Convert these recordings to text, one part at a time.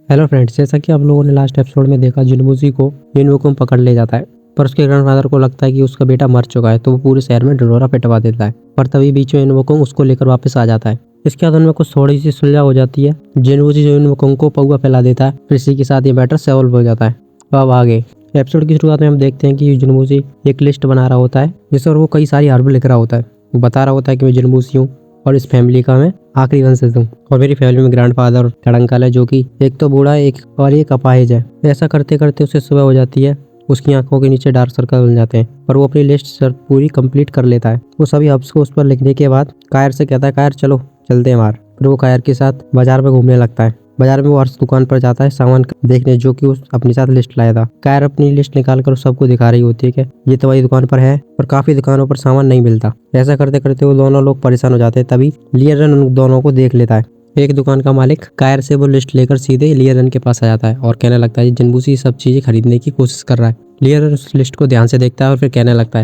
Hello friends, जैसा कि आप लोगों ने लास्ट एपिसोड में देखा, जिनवूजी को युनवुकुम पकड़ ले जाता है। पर उसके ग्रैंडफादर को लगता है कि उसका बेटा मर चुका है, तो वो पूरे शहर में ढिंढोरा पिटवा देता है। पर तभी बीच में युनवुकुम उसको लेकर वापस आ जाता है। इसके बाद उनमें कुछ थोड़ी सी सुलझा हो जाती है। जिनवूजी जो युनवुकुम को पौवा फैला देता है, फिर इसी के साथ ये मैटर सॉल्व हो जाता है। अब आगे एपिसोड की शुरुआत में हम देखते हैं कि जिनवूजी एक लिस्ट बना रहा होता है, जिस पर वो कई सारी हर्ब लिख रहा होता है। वो बता रहा होता है कि मैं जिनवूजी हूँ और इस फैमिली का मैं आखिरी वंशज हूँ, और मेरी फैमिली में ग्रैंडफादर और थर्ड अंकल है, जो कि एक तो बूढ़ा है, एक अपाहिज है। ऐसा करते करते उसे सुबह हो जाती है। उसकी आंखों के नीचे डार्क सर्कल बन जाते हैं, पर वो अपनी लिस्ट सर पूरी कंप्लीट कर लेता है। वो सभी हब्स को उस पर लिखने के बाद कायर से कहता है, कायर चलो चलते हैं बाहर। फिर वो कायर के साथ बाजार में घूमने लगता है। बाजार में वो हर दुकान पर जाता है सामान देखने, जो कि उस अपने साथ लिस्ट लाया था। कायर अपनी लिस्ट निकाल कर सबको दिखा रही होती है कि ये तो वही दुकान पर है, पर काफी दुकानों पर सामान नहीं मिलता। ऐसा करते करते वो दोनों लोग परेशान हो जाते हैं। तभी लियरन उन दोनों को देख लेता है। एक दुकान का मालिक कायर से वो लिस्ट लेकर सीधे लियरन के पास आ जाता है और कहने लगता है जिनवूजी सब चीजें खरीदने की कोशिश कर रहा है। लियरन उस लिस्ट को ध्यान से देखता है और फिर कहने लगता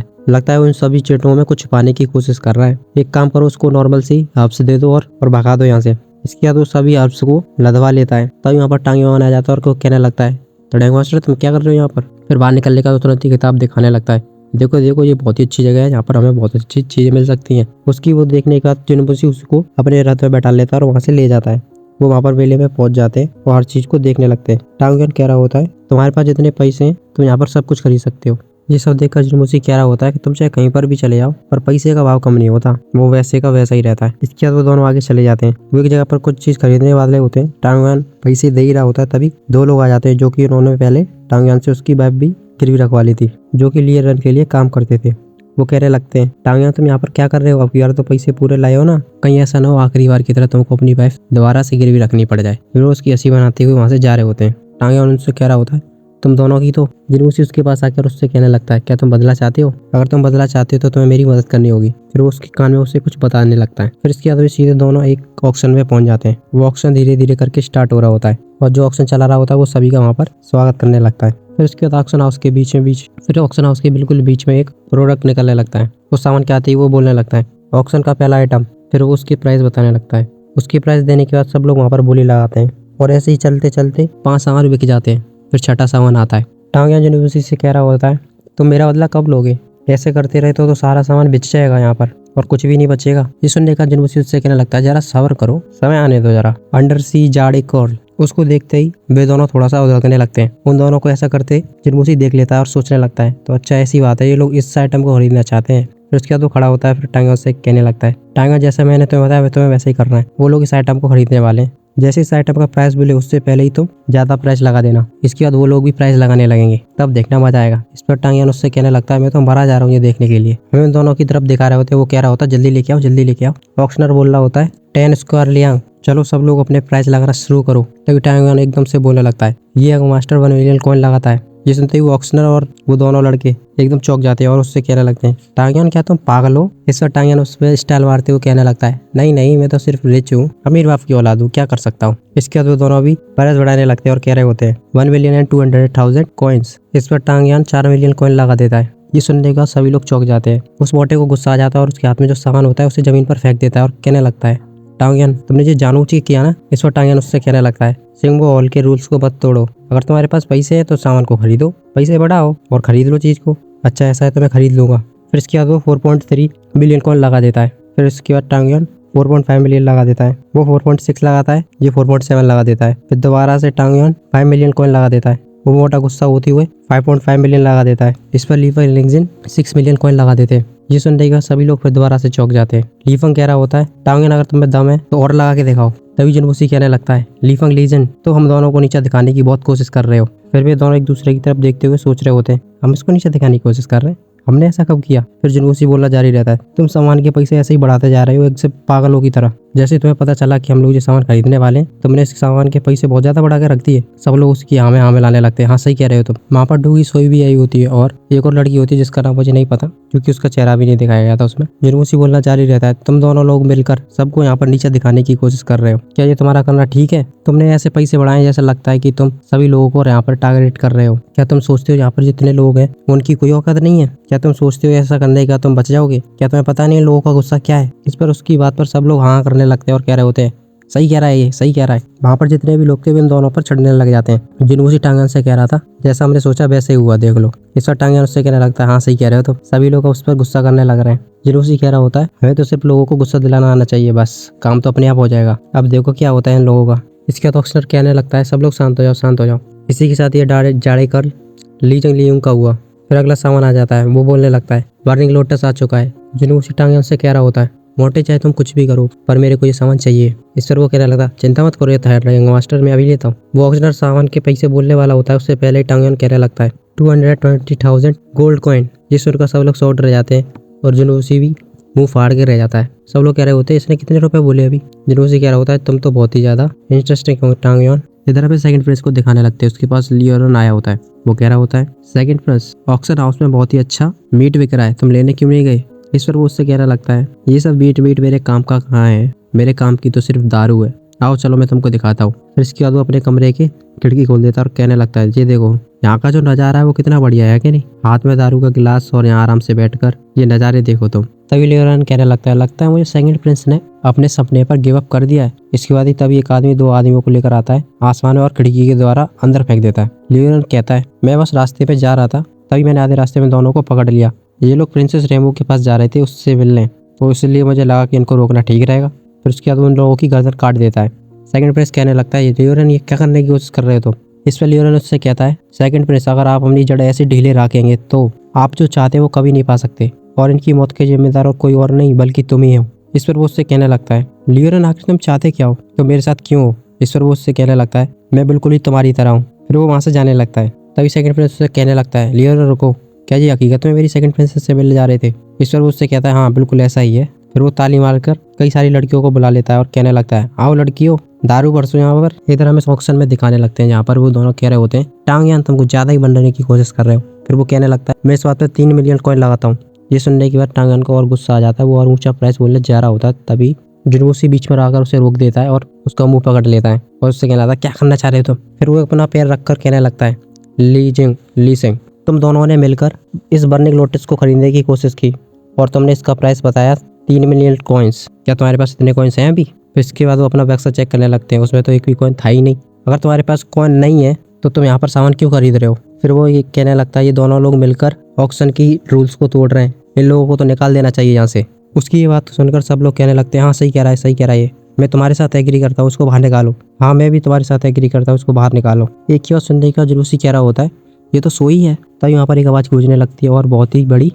है वो इन सभी चीटों में कुछ छुपाने की कोशिश कर रहा है। एक काम करो, उसको नॉर्मल सी हब्स दे दो और भगा दो यहाँ से। इसके बाद वो सभी हर्ब्स को लदवा लेता है। तभी यहाँ पर टांगयान आ जाता है और कहने लगता है, तो डैंग मास्टर तुम क्या कर रहे हो यहाँ पर। फिर बाहर निकलने का तो तुरंत ही किताब दिखाने लगता है। देखो देखो, ये बहुत ही अच्छी जगह है, यहाँ पर हमें बहुत अच्छी चीजें मिल सकती हैं। उसकी वो देखने के बाद जिनवूजी उसको अपने रथ में बैठा लेता है और वहाँ से ले जाता है। वो वहाँ पर मेले में पहुंच जाते हैं और हर चीज को देखने लगते हैं। टांगयान कह रहा होता है, तुम्हारे पास जितने पैसे हैं तुम यहाँ पर सब कुछ खरीद सकते हो। ये सब देखकर जिनवूजी कह रहा होता है कि तुम चाहे कहीं पर भी चले जाओ, पर पैसे का भाव कम नहीं होता, वो वैसे का वैसा ही रहता है। इसके बाद वो दोनों आगे चले जाते हैं। वो एक जगह पर कुछ चीज खरीदने वाले होते हैं। टांगयान पैसे दे ही रहा होता है, तभी दो लोग आ जाते हैं, जो कि उन्होंने पहले टांगयान से उसकी वाइफ भी गिरवी रखवा ली थी, जो कि लियरन के लिए काम करते थे। वो कहने लगते हैं, टांगयान तुम यहाँ पर क्या कर रहे हो, अब यार तो पैसे पूरे लाए हो ना, कहीं ऐसा ना हो आखिरी बार की तरह तुमको अपनी वाइफ दोबारा से गिरवी रखनी पड़ जाए। फिर वो उसकी हंसी बनाते हुए वहाँ से जा रहे होते हैं। टांगयान उनसे कह रहा होता है, तुम दोनों की तो। जिनवूजी उसके पास आकर उससे कहने लगता है, क्या तुम बदला चाहते हो? अगर तुम बदला चाहते हो तो तुम्हें मेरी मदद करनी होगी। फिर वो उसके कान में उसे कुछ बताने लगता है। फिर इसके बाद वे सीधे दोनों एक ऑक्शन में पहुंच जाते हैं। वो ऑक्शन धीरे धीरे करके स्टार्ट हो रहा होता है और जो ऑक्शन चला रहा होता है वो सभी का वहाँ पर स्वागत करने लगता है। फिर उसके बाद ऑक्शन हाउस के बिल्कुल बीच में एक प्रोडक्ट निकलने लगता है। उस सामान के आते ही वो बोलने लगता है, ऑक्शन का पहला आइटम। फिर वो उसकी प्राइस बताने लगता है। उसकी प्राइस देने के बाद सब लोग वहाँ पर बोली लगाते हैं और ऐसे ही चलते चलते 5 सामान बिक जाते हैं। फिर छठा सामान आता है। टांगयान जिनवूजी से कह रहा होता है, तुम मेरा बदला कब लोगे? ऐसे करते रहे तो सारा सामान बिक जाएगा यहाँ पर और कुछ भी नहीं बचेगा। ये सुनने का जिनवूजी उससे कहने लगता है, जरा सब्र करो, समय आने दो जरा। अंडर सी जाड़े कर्ल। उसको देखते ही वे दोनों थोड़ा सा उधड़कने लगते हैं। उन दोनों को ऐसा करते जिनवूजी देख लेता है और सोचने लगता है, तो अच्छा ऐसी बात है, ये लोग इस आइटम को खरीदना चाहते हैं। फिर उसके बाद वो खड़ा होता है। फिर टांगयान से कहने लगता है, टांगयान जैसा मैंने तुम्हें बताया तुम्हें वैसे ही करना है। वो लोग इस आइटम को खरीदने वाले हैं, जैसे इस आइटम का प्राइस बोले उससे पहले ही तुम ज्यादा प्राइस लगा देना। इसके बाद वो लोग भी प्राइस लगाने लगेंगे, तब देखना मजा आएगा। इस पर टांगयान उससे कहने लगता है, मैं तो मरा जा रहा हूँ ये देखने के लिए। हमें दोनों की तरफ दिखा रहे होते हैं। वो कह रहा होता है, जल्दी लेके आओ जल्दी लेके आओ। ऑक्शनर बोल रहा होता है, 10 स्क्वायर लियांग, चलो सब लोग अपने प्राइस लगाना शुरू करो। तभी टांगयान एकदम से बोलने लगता है, ये मास्टर 1 मिलियन कॉइन लगाता है। ये सुनते ही वो ऑक्शनर और वो दोनों लड़के एकदम चौंक जाते हैं और उससे कहने लगते हैं, टांगयान क्या तुम पागल हो? इस पर टांगयान उस पर स्टाइल मारते हुए कहने लगता है, नहीं नहीं, मैं तो सिर्फ रिच हूँ, अमीर बाप की औलाद हूँ, क्या कर सकता हूँ। इसके बाद वो दोनों भी प्राइस बढ़ाने लगते हैं और कह रहे होते हैं 1,200,000 कॉइन्स। इस पर टांगयान 4 मिलियन कॉइन लगा देता है। ये सुनने का सभी लोग चौंक जाते हैं। उस मोटे को गुस्सा आ जाता है और उसके हाथ में जो सामान होता है उसे जमीन पर फेंक देता है और कहने लगता है, टांगयान तुमने जो जानबूझ किया ना। इस पर टांगयान उससे कहने लगता है, सिंगो हॉल के रूल्स को मत तोड़ो, अगर तुम्हारे पास पैसे हैं तो सामान को खरीदो, पैसे बढ़ाओ और खरीद लो चीज को। अच्छा ऐसा है तो मैं खरीद लूंगा। फिर इसके बाद वो 4.3 मिलियन कॉइन लगा देता है। फिर इसके बाद टांगयान 4.5 मिलियन लगा देता है। वो 4.6 लगाता है, ये 4.7 लगा देता है। फिर दोबारा से टांगयान 5 मिलियन कॉइन लगा देता है। वो मोटा गुस्सा होते हुए 5.5 मिलियन लगा देता है। इस पर लीफंग लिंगजिन 6 मिलियन कॉइन लगा देते हैं। ये सुनने के बाद सभी लोग फिर दोबारा से चौंक जाते हैं। लीफंग कह रहा होता है, टांगयान अगर तुम्हें दम है तो और लगा के दिखाओ। तभी जिनवूजी कहने लगता है, लीफंग लीजन, तो हम दोनों को नीचे दिखाने की बहुत कोशिश कर रहे हो। फिर वे दोनों एक दूसरे की तरफ देखते हुए सोच रहे होते हैं, हम इसको नीचे दिखाने की कोशिश कर रहे हैं, हमने ऐसा कब किया? फिर जिनवूजी बोलना जारी रहता है, तुम सामान के पैसे ऐसे ही बढ़ाते जा रहे हो एक से पागलों की तरह। जैसे तुम्हें पता चला कि हम लोग ये सामान खरीदने वाले हैं, तुमने इस सामान के पैसे बहुत ज्यादा बढ़ा के रख दिए। सब लोग उसकी हाँ में लाने लगते हैं। हाँ सही कह रहे हो तुम। वहाँ पर डूगी सोई भी आई होती है और एक और लड़की होती है जिसका नाम मुझे नहीं पता, क्योंकि उसका चेहरा भी नहीं दिखाया गया था उसमें। जिनवूजी बोलना जारी रहता है, तुम दोनों लोग मिलकर सबको यहाँ पर नीचे दिखाने की कोशिश कर रहे हो, क्या ये तुम्हारा करना ठीक है? तुमने ऐसे पैसे बढ़ाए जैसे लगता है कि तुम सभी लोगों को यहाँ पर टारगेट कर रहे हो। क्या तुम सोचते हो यहाँ पर जितने लोग हैं उनकी कोई औकात नहीं है? क्या तुम सोचते हो ऐसा करने का तुम बच जाओगे? क्या तुम्हें पता नहीं है लोगों का गुस्सा क्या है? इस पर उसकी बात पर सब लोग हाँ करने लगते हैं और कह रहे होते हैं, सही कह रहा है, ये सही कह रहा है। वहाँ पर जितने भी लोग थे वे इन दोनों पर चढ़ने लग जाते हैं। जिनवूसी टांगयान से कह रहा था जैसा हमने सोचा वैसे ही हुआ, देख लो। इस पर टांगयान उससे कहने लगता है हाँ सही कह रहे हो। तो सभी लोग उस पर गुस्सा करने लग रहे हैं। जिनवूसी कह रहा होता है हमें तो सिर्फ लोगों को गुस्सा दिलाना आना चाहिए, बस काम तो अपने आप हो जाएगा। अब देखो क्या होता है इन लोगों का। इसके बाद ऑक्सनर कहने लगता है सब लोग शांत हो जाओ, शांत हो जाओ। इसी के साथ ये जाड़े कर ली जंगलियों का हुआ। फिर अगला सामान आ जाता है। वो बोलने लगता है बर्निंग लोटस आ चुका है। जिनवूसी टांगयान से कह रहा होता है मोटे चाहे तुम कुछ भी करो पर मेरे को ये सामान चाहिए। इस पर वो कहने लगा चिंता मत करो, ये तो है मास्टर, मैं अभी लेता हूँ। वो ऑक्सनर सामान के पैसे बोलने वाला होता है उससे पहले ही टांगयान कहने लगता है 220,000 गोल्ड कॉइन। ये सुनकर सब लोग शॉर्ट रह जाते हैं और जिनवूसी भी मुंह फाड़ के रह जाता है। सब लोग कह रहे होते हैं इसने कितने रुपए बोले अभी। जिनवूसी कह रहा होता है तुम तो बहुत ही ज्यादा इंटरेस्टिंग हो टांगयान। इधर पे सेकंड प्रिंस को दिखाने लगते हैं। उसके पास लियोरन आया होता है। वो कह रहा होता है सेकंड प्रिंस ऑक्शन हाउस में बहुत ही अच्छा मीट बिक रहा है, तुम लेने क्यों नहीं गए। इस पर वो उससे कहना लगता है ये सब मीट मेरे काम का कहाँ है, मेरे काम की तो सिर्फ दारू है, आओ चलो मैं तुमको दिखाता हूँ। फिर इसके बाद वो अपने कमरे की खिड़की खोल देता है और कहने लगता है ये देखो यहाँ का जो नज़ारा है वो कितना बढ़िया है कि नहीं, हाथ में दारू का गिलास और यहाँ आराम से बैठकर ये नज़ारे देखो तुम। तभी लियोरन कहने लगता है मुझे सेकंड प्रिंस ने अपने सपने पर गिव अप कर दिया है। इसके बाद ही तभी एक आदमी दो आदमियों को लेकर आता है आसमान में और खिड़की के द्वारा अंदर फेंक देता है। लियोरन कहता है मैं बस रास्ते पे जा रहा था, तभी मैंने आधे रास्ते में दोनों को पकड़ लिया। ये लोग प्रिंसेस रेमो के पास जा रहे थे उससे मिलने, तो इसलिए मुझे लगा कि इनको रोकना ठीक रहेगा। फिर उसके बाद उन लोगों की गर्दन काट देता है। सेकंड प्रिंस कहने लगता है लियोरन ये क्या करने की कोशिश कर रहे हो। इस पर लियोरन उससे कहता है सेकंड प्रिंस अगर आप अपनी जड़ ऐसे ढीले रखेंगे तो आप जो चाहते हैं वो कभी नहीं पा सकते और इनकी मौत के जिम्मेदार और कोई और नहीं बल्कि तुम ही हो। इस पर वो उससे कहने लगता है लियोरन आखिर तुम चाहते क्या हो, तो मेरे साथ क्यों हो। इस पर वो उससे कहने लगता है मैं बिल्कुल ही तुम्हारी तरह हूँ। फिर वो वहाँ से जाने लगता है। तभी सेकंड प्रिंस उससे कहने लगता है लियोरन रुको, क्या जी हकीकत में मेरी सेकंड प्रिंसेस से मिलने जा रहे थे। इस पर वो उससे कहता है हाँ बिल्कुल ऐसा ही है। फिर वो ताली मारकर कई सारी लड़कियों को बुला लेता है और कहने लगता है आओ लड़कियों दारू परसों यहाँ पर। इधर हमें ऑक्शन में दिखाने लगते हैं जहाँ पर वो दोनों कह रहे होते हैं टांगयान तुमको ज्यादा ही बनने की कोशिश कर रहे हो। फिर वो कहने लगता है मैं इस बात पर 3 मिलियन कॉइन लगाता हूँ। ये सुनने के बाद टांगयान को और गुस्सा आ जाता है, वो और ऊंचा प्राइस बोलने जा रहा होता है। तभी जिनवूसी बीच में आकर उसे रोक देता है और उसका मुंह पकड़ लेता है और उससे कहने लगता है क्या करना चाह रहे हो तुम। फिर वो अपना पैर रखकर कहने लगता है ली सिंह तुम दोनों ने मिलकर इस बर्निंग लोटस को खरीदने की कोशिश की और तुमने इसका प्राइस बताया 3 मिलियन कॉइन्स। क्या तुम्हारे पास इतने कॉइन्स हैं अभी। फिर इसके बाद वो अपना बक्सा चेक करने लगते हैं, उसमें तो एक भी कॉइन था ही नहीं। अगर तुम्हारे पास कॉइन नहीं है तो तुम यहाँ पर सामान क्यों खरीद रहे हो। फिर वो ये कहने लगता है ये दोनों लोग मिलकर ऑक्शन की रूल्स को तोड़ रहे हैं, इन लोगों को तो निकाल देना चाहिए यहाँ से। उसकी ये बात सुनकर सब लोग कहने लगते हैं हाँ सही कह रहा है, सही कह रहा है, ये मैं तुम्हारे साथ एग्री करता हूँ, उसको बाहर निकालो। हाँ मैं भी तुम्हारे साथ एग्री करता हूँ, उसको बाहर निकालो। एक ही बात सुनने का जिनवूसी कह रहा होता है ये तो सोई है। तब यहाँ पर एक आवाज़ गूंजने लगती है और बहुत ही बड़ी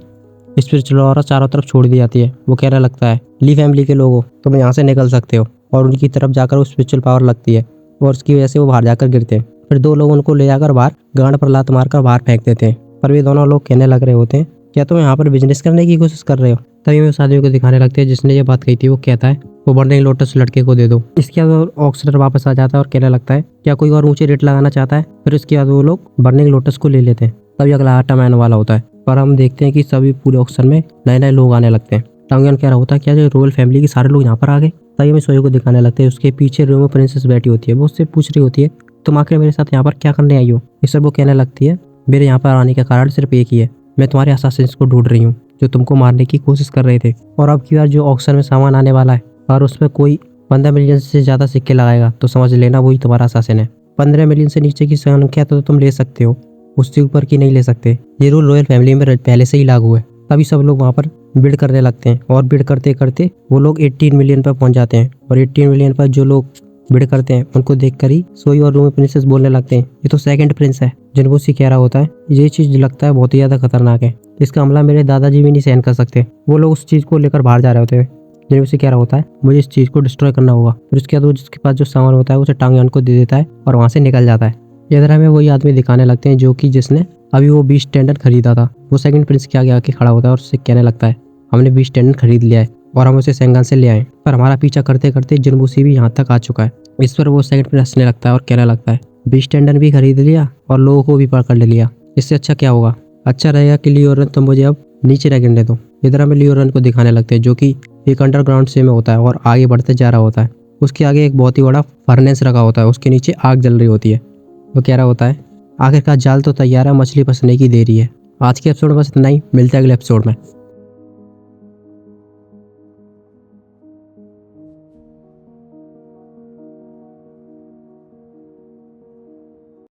स्पिरिचुअल ऑरा चारों तरफ छोड़ दी जाती है। वो कहने लगता है ली फैमिली के लोगों तुम यहाँ से निकल सकते हो, और उनकी तरफ जाकर वो स्पिरिचुअल पावर लगती है और उसकी वजह से वो बाहर जाकर गिरते हैं। फिर दो लोग उनको ले जाकर बाहर गांड पर लात मारकर बाहर फेंक देते हैं। पर वे दोनों लोग कहने लग रहे होते हैं क्या तुम यहाँ पर बिजनेस करने की कोशिश कर रहे हो। तभी मैं उस आदमी को दिखाने लगते हैं जिसने ये बात कही थी। वो कहता है वो बर्निंग लोटस लड़के को दे दो। इसके बाद ऑक्सनर वापस आ जाता है और कहने लगता है क्या कोई और ऊंचे रेट लगाना चाहता है। फिर उसके बाद वो लोग बर्निंग लोटस को ले लेते हैं। तभी अगला आटा आने वाला होता है, पर हम देखते हैं कि सभी पूरे ऑक्शन में नए नए लोग आने लगते हैं। टांगयान कह रहा होता है क्या जो रॉयल फैमिली के सारे लोग यहाँ पर आ गए। तभी हमें सोई को दिखाने लगते हैं, उसके पीछे रेमो प्रिंसेस बैठी होती है। वो उससे पूछ रही होती है तुम आखिर मेरे साथ यहाँ पर क्या करने आई हो। इस पर वो कहने लगती है मेरे यहाँ पर आने का कारण सिर्फ एक ही है, मैं तुम्हारे असासिन्स को ढूंढ रही हूँ जो तुमको मारने की कोशिश कर रहे थे। और अब की बार जो ऑक्शन में सामान आने वाला है और उसमें कोई 15 मिलियन से ज़्यादा सिक्के लगाएगा तो समझ लेना वही तुम्हारा असासिन है। 15 मिलियन से नीचे की संख्या तो तुम ले सकते हो, उससे ऊपर की नहीं ले सकते। ये रूल रॉयल फैमिली में पहले से ही लागू है। तभी सब लोग वहाँ पर बिड करने लगते हैं और बिड करते करते वो लोग 18 मिलियन पर पहुँच जाते हैं। और 18 मिलियन पर जो लोग बिड करते हैं उनको देखकर ही सोई और रेमो प्रिंसेस बोलने लगते हैं ये तो सेकंड प्रिंस है। जिनवूसी कह रहा होता है ये चीज़ लगता है बहुत ही ज़्यादा खतरनाक है, इसका हमला मेरे दादाजी भी नहीं सहन कर सकते। वो लोग उस चीज़ को लेकर बाहर जा रहे होते हैं। जिनवूसी कह रहा होता है मुझे इस चीज़ को डिस्ट्रॉय करना होगा। फिर उसके बाद वो जिसके पास जो सामान होता है उसे टांगयान को दे देता है और वहाँ से निकल जाता है। इधर हमें वही आदमी दिखाने लगते हैं जो कि जिसने अभी वो 20 टेंडर खरीदा था। वो सेकंड प्रिंस के आगे आके खड़ा होता है और उससे कहने लगता है हमने 20 टेंडर खरीद लिया है और हम उसे सेंगान से ले आए, पर हमारा पीछा करते करते जिनवूसी भी यहाँ तक आ चुका है। इस पर वो सेकंड प्रिंस हंसने लगता है और कहने लगता है 20 टेंडर भी खरीद लिया और लोगों को भी पकड़ लिया, इससे अच्छा क्या होगा। अच्छा रहेगा कि लियोरन तुम मुझे अब नीचे न गिरने दो। इधर हमें लियोरन को दिखाने लगते हैं जो कि एक अंडरग्राउंड से में होता है और आगे बढ़ते जा रहा होता है। उसके आगे एक बहुत ही बड़ा फर्नेस रखा होता है, उसके नीचे आग जल रही होती है। वो कह रहा होता है आखिरकार जाल तो तैयार है, मछली फंसने की देरी है। आज के एपिसोड में बस इतना ही, मिलते हैं अगले एपिसोड में।